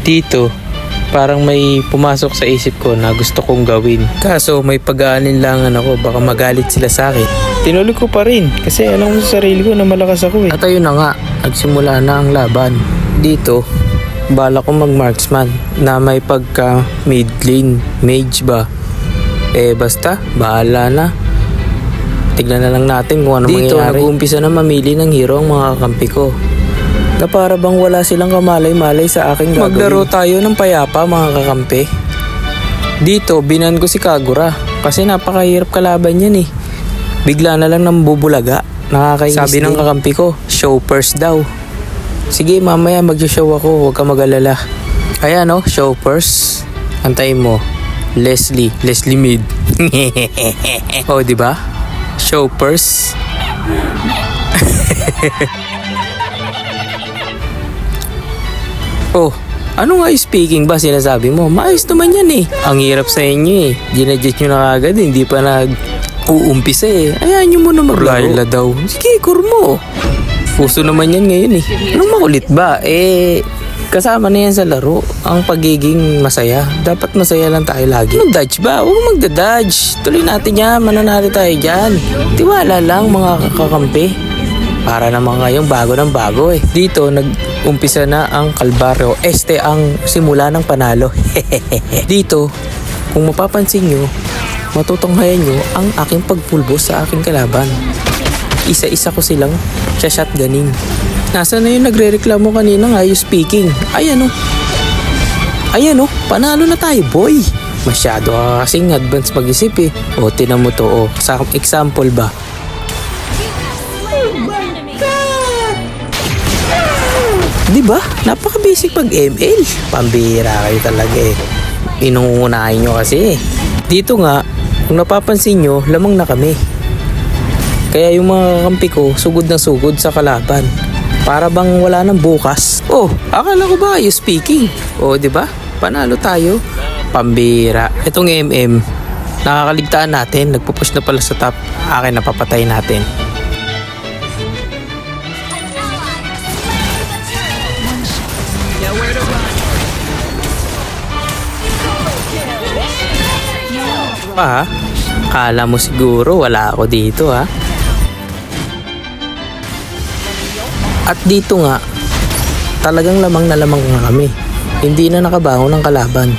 Dito, parang may pumasok sa isip ko na gusto kong gawin. Kaso may pag-aalinlangan ako, baka magalit sila sa akin. Tinuloy ko pa rin kasi alam ko sa sarili ko na malakas ako eh. At ayun na nga, nagsimula na ang laban. Dito, bala ko mag-marksman na may pagka mid lane, mage ba? Basta, bahala na. Tignan na lang natin kung ano mangyayari. Dito, nag-uumpisa na mamili ng hero ang mga kampi ko. Na para bang wala silang kamalay-malay sa aking gagawin. Maglaro tayo ng payapa mga kakampi. Dito, binan ko si Kagura kasi napakahirap kalaban yan eh. Bigla na lang nang bubulaga. Nakakainis. Sabi ng kakampi ko, show first daw. Sige, mamaya mag-show ako, huwag ka mag-alala. Ayan oh, show first. Antayin mo. Leslie mid. Oh, di ba? Show first. Oh, ano nga speaking ba sinasabi mo? Maayos naman yan eh. Ang hirap sa inyo eh. Ginadjust nyo na kagad, hindi pa nag-uumpisa eh. Ayan nyo muna maglaro. Laila daw. Sige, kurmo. Puso naman yan ngayon eh. Anong makulit ba? Kasama na yan sa laro. Ang pagiging masaya. Dapat masaya lang tayo lagi. Mag-dodge ba? Huwag magda-dodge. Tuloy natin yan. Mananalo tayo dyan. Tiwala lang mga kakampi. Para naman ngayong bago ng bago eh. Dito, nag-umpisa na ang kalbaryo. Ang simula ng panalo. Dito, kung mapapansin nyo, matutunghayan nyo ang aking pagpulbo sa aking kalaban. Isa-isa ko silang shotgunin. Nasaan na yung nagre-reklamo kanina nga yung speaking? Ayan o. Ayan o, panalo na tayo boy. Masyado ka kasing advance mag-isip eh. O, tinan mo to o. Sa example ba? Diba? Napaka-basic pag ML. Pambira kayo talaga eh. Inungunahin nyo kasi eh. Dito nga, kung napapansin nyo, lamang na kami. Kaya yung mga kampi ko, sugod na sugod sa kalaban. Para bang wala nang bukas. Oh, akala ko ba you speaking? Oh, diba? Panalo tayo. Pambira. Itong MM, nakakaligtaan natin. Nagpupush na pala sa top. Akin napapatay natin. Ha? Kala mo siguro wala ako dito ha? At dito nga, talagang lamang na lamang nga kami. Hindi na nakabangon ng kalaban.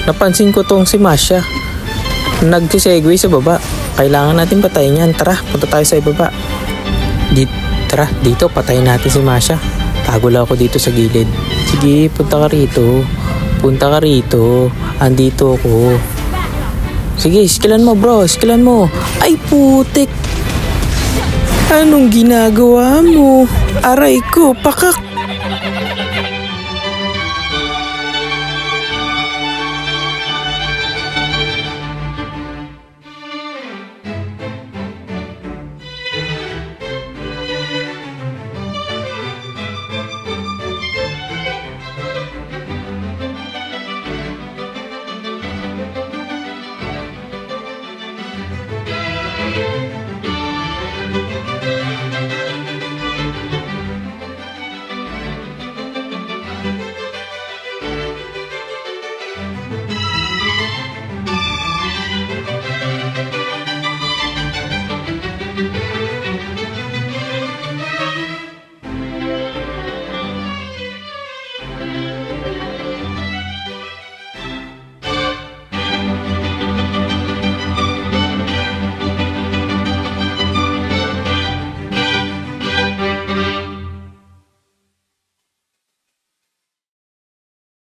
Napansin ko tong si Masha. Nag-segue sa baba. Kailangan natin patayin yan. Tara, punta tayo sa ibaba. Tara, dito patayin natin si Masha. Tago lang ako dito sa gilid. Sige, punta ka rito. Punta ka rito. Andito ako. Sige, skillan mo bro. Skillan mo. Ay putik. Anong ginagawa mo? Aray ko, pakak.